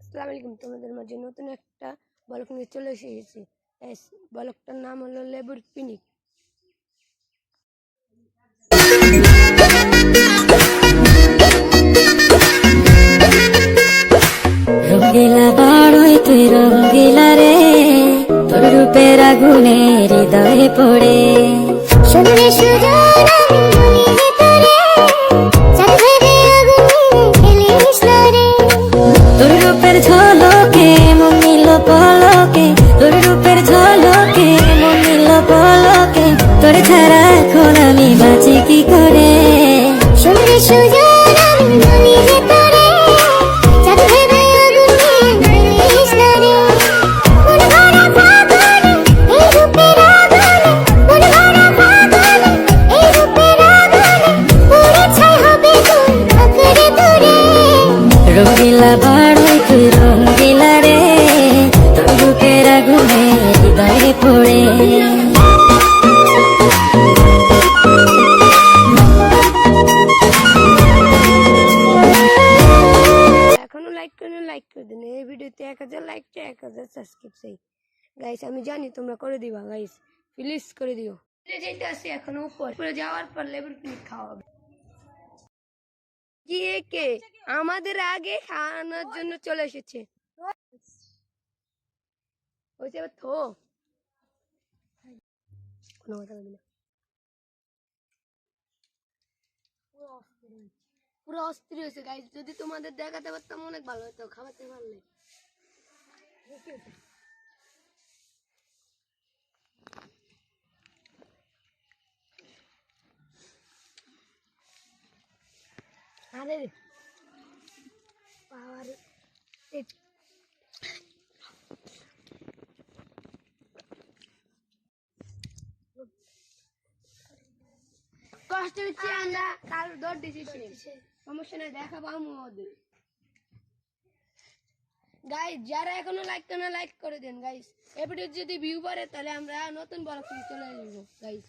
আসসালামু আলাইকুম, তোমাদের মাঝে নতুন একটা ব্লগ নিয়ে চলে এসেছি। ব্লগটার নাম হলো লেবুর পিকনিক। রঙ্গিলা বাড়ই তুই রঙ্গিলা রে, তোর রূপের আগুনে হৃদয়ে পড়ে শুনলে সুজন তোর রূপের ঝলকে মন নিল পলকে, তোর রূপের ঝলকে মন নিল পলকে, তোর ছাড়া এখন আমি বাঁচি কি করে। শুনলে সুজন আমি বলি যে তোরে চাঁদ ভেবে আগুন জ্বালিস না রে। মন ভরা ফাগুনে এই রূপের আগুনে, মন ভরা ফাগুনে এই রূপের আগুনে পুড়ে ছাই হবে তুই আঁকড়ে ধরে। রঙ্গিলা বাড়ই তুই রঙ্গিলা রে, তোর রূপের আগুনে হৃদয়ে পড়ে। এখনো লাইক করে দিন। এই ভিডিওতে 1000 লাইক চাই, 1000 সাবস্ক্রাইব চাই গাইস। আমি জানি তোমরা করে দিবা গাইস, প্লিজ করে দিও। যেতে আসি এখন উপরে যাওয়ার পর লেবুর পিকনিক খাওয়া হবে। কে আমাদের আগে খাওয়ানোর জন্য চলে এসেছে। ওই যে থো কোনো কথা বলি না, পুরো অস্থির হয়েছে গাইস। যদি তোমাদের দেখাতে পারতাম অনেক ভালো হতো, খাওয়াতে পারলে। আরে পাওয়ার কষ্ট হচ্ছে, আমরা কারোর দৌড় দিচ্ছি, সমস্যা নাই, দেখাবো আমাদের। গাইস যারা এখনো লাইক করে দেন গাইস। এই ভিডিও যদি ভিউ পড়ে তাহলে আমরা নতুন বড় চলে আসবো গাইস।